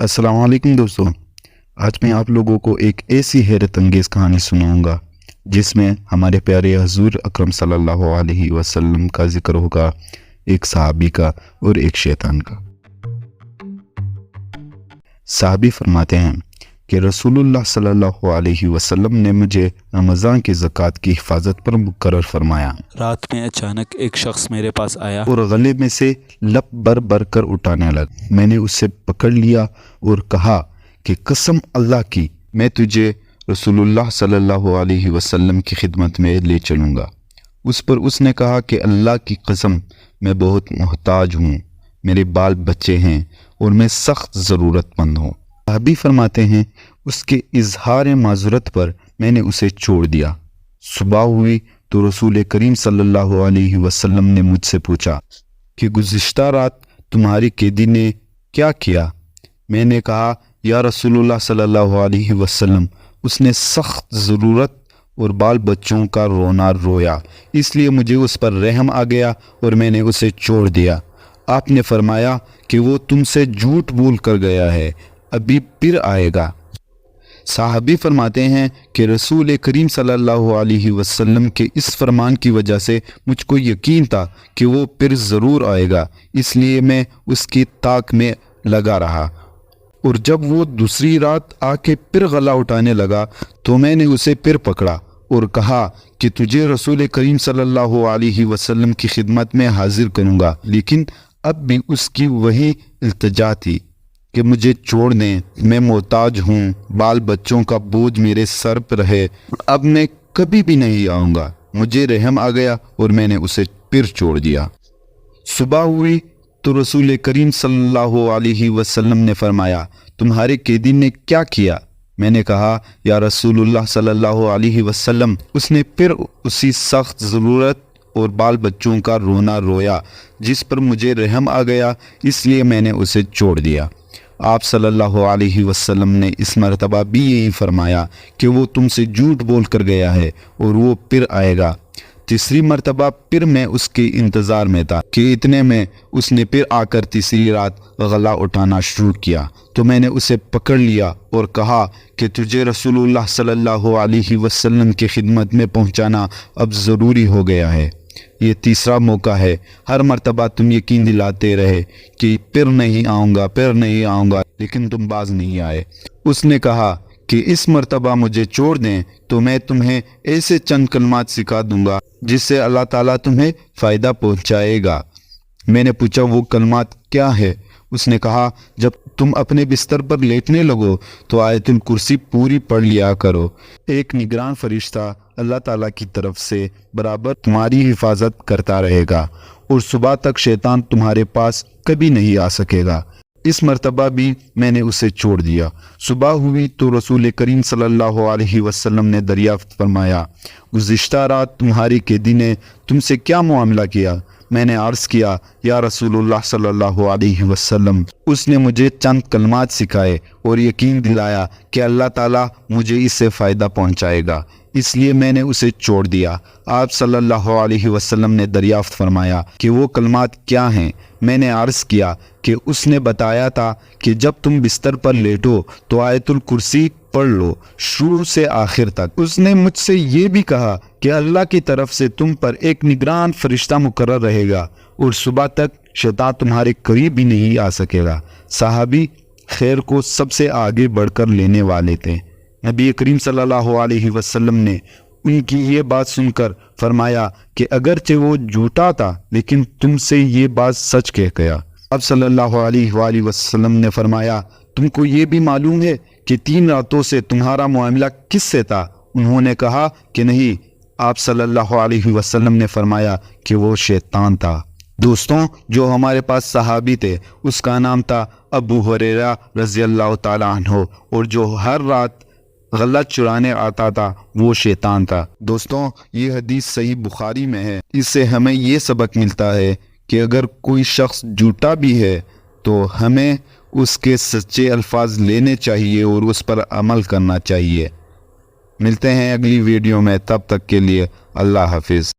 अस्सलाम वालेकुम दोस्तों। आज मैं आप लोगों को एक ऐसी हैरत अंगेज़ कहानी सुनाऊंगा जिसमें हमारे प्यारे हजूर अकरम सल्लल्लाहु अलैहि वसल्लम का जिक्र होगा, एक सहाबी का और एक शैतान का। सहाबी फरमाते हैं कि रसूलुल्लाह सल्लल्लाहु अलैहि वसल्लम ने मुझे रमज़ान की ज़कात की हिफाजत पर मुकर्रर फरमाया। रात में अचानक एक शख्स मेरे पास आया और गले में से लप भर भर कर उठाने लगा। मैंने उसे पकड़ लिया और कहा कि कसम अल्लाह की, मैं तुझे रसूलुल्लाह सल्लल्लाहु अलैहि वसल्लम की खिदमत में ले चलूँगा। उस पर उसने कहा कि अल्लाह की कसम, मैं बहुत मोहताज हूँ, मेरे बाल बच्चे हैं और मैं सख्त ज़रूरतमंद हूँ। सहाबी फरमाते हैं, उसके इजहार माज़रत पर मैंने उसे छोड़ दिया। सुबह हुई तो रसूल करीम सल्लल्लाहु अलैहि वसल्लम ने मुझसे पूछा कि गुज़िश्ता रात तुम्हारी कैदी ने क्या किया? मैंने कहा, या रसूलुल्लाह सल्लल्लाहु अलैहि वसल्लम, उसने सख्त ज़रूरत और बाल बच्चों का रोना रोया, इसलिए मुझे उस पर रहम आ गया और मैंने उसे छोड़ दिया। आपने फरमाया कि वो तुमसे झूठ बोल कर गया है, अभी फिर आएगा। साहबी फरमाते हैं कि रसूल करीम सल्लल्लाहु अलैहि वसल्लम के इस फरमान की वजह से मुझको यकीन था कि वो फिर ज़रूर आएगा, इसलिए मैं उसकी ताक में लगा रहा। और जब वो दूसरी रात आके फिर गला उठाने लगा तो मैंने उसे फिर पकड़ा और कहा कि तुझे रसूल करीम सल्लल्लाहु अलैहि वसल्लम की खिदमत में हाजिर करूँगा। लेकिन अब भी उसकी वही इल्तिजा थी कि मुझे छोड़ दें, मैं मोहताज हूँ, बाल बच्चों का बोझ मेरे सर पर है, अब मैं कभी भी नहीं आऊँगा। मुझे रहम आ गया और मैंने उसे फिर छोड़ दिया। सुबह हुई तो रसूल करीम सल्लल्लाहु अलैहि वसल्लम ने फरमाया, तुम्हारे कैदी ने क्या किया? मैंने कहा, या रसूलुल्लाह सल्लल्लाहु अलैहि वसल्लम, उसने फिर उसी सख्त ज़रूरत और बाल बच्चों का रोना रोया, जिस पर मुझे रहम आ गया, इसलिए मैंने उसे छोड़ दिया। आप सल्लल्लाहु अलैहि वसल्लम ने इस मरतबा भी यही फरमाया कि वो तुमसे झूठ बोल कर गया है और वो फिर आएगा। तीसरी मरतबा फिर मैं उसके इंतज़ार में था कि इतने में उसने फिर आकर तीसरी रात गला उठाना शुरू किया, तो मैंने उसे पकड़ लिया और कहा कि तुझे रसूलुल्लाह सल्लल्लाहु अलैहि वसल्लम की खिदमत में पहुंचाना अब ज़रूरी हो गया है। ये तीसरा मौका है, हर मरतबा तुम यकीन दिलाते रहे कि फिर नहीं आऊँगा, फिर नहीं आऊँगा, लेकिन तुम बाज नहीं आए। उसने कहा कि इस मरतबा मुझे छोड़ दें तो मैं तुम्हें ऐसे चंद कलमात सिखा दूंगा जिससे अल्लाह ताला तुम्हें फ़ायदा पहुंचाएगा। मैंने पूछा, वो कलमात क्या है? उसने कहा, जब तुम अपने बिस्तर पर लेटने लगो तो आयतुल कुर्सी पूरी पढ़ लिया करो। एक निगरान फरिश्ता अल्लाह ताला की तरफ से बराबर तुम्हारी हिफाजत करता रहेगा और सुबह तक शैतान तुम्हारे पास कभी नहीं आ सकेगा। इस मरतबा भी मैंने उसे छोड़ दिया। सुबह हुई तो रसूल करीम सल्लल्लाहु अलैहि वसल्लम ने दरियाफ्त फरमाया, गुज़िश्ता रात तुम्हारी कैदी ने तुमसे क्या मामला किया? मैंने अर्ज़ किया, या रसूलुल्लाह सल्लल्लाहु अलैहि वसल्लम, उसने मुझे चंद कलमात सिखाए और यकीन दिलाया कि अल्लाह ताला मुझे इससे फ़ायदा पहुंचाएगा, इसलिए मैंने उसे छोड़ दिया। आप सल्लल्लाहु अलैहि वसल्लम ने दरियाफ्त फरमाया कि वो कलमात क्या हैं? मैंने अर्ज़ किया कि उसने बताया था कि जब तुम बिस्तर पर लेटो तो आयतुल कुर्सी पढ़ लो शुरू से आखिर तक। उसने मुझसे ये भी कहा कि अल्लाह की तरफ से तुम पर एक निगरान फरिश्ता मुकर्रर रहेगा और सुबह तक शैतान तुम्हारे करीब भी नहीं आ सकेगा। सहाबी खैर को सबसे आगे बढ़कर लेने वाले थे। नबी करीम सल्लल्लाहु अलैहि वसल्लम ने उनकी ये बात सुनकर फरमाया कि अगरचे वो झूठा था लेकिन तुमसे ये बात सच कह गया। अब सल्लल्लाहु अलैहि वसल्लम ने फरमाया, तुमको ये भी मालूम है कि 3 रातों से तुम्हारा मामला किससे था? उन्होंने कहा कि नहीं। आप सल्लल्लाहु अलैहि वसल्लम ने फरमाया कि वो शैतान था। दोस्तों, जो हमारे पास सहाबी थे उसका नाम था अबू हुरैरा रज़ियल्लाहु ताला अन्हु, और जो हर रात गला चुराने आता था वो शैतान था। दोस्तों, ये हदीस सही बुखारी में है। इससे हमें ये सबक मिलता है कि अगर कोई शख्स झूठा भी है तो हमें उसके सच्चे अल्फाज लेने चाहिए और उस पर अमल करना चाहिए। मिलते हैं अगली वीडियो में, तब तक के लिए अल्लाह हाफिज़।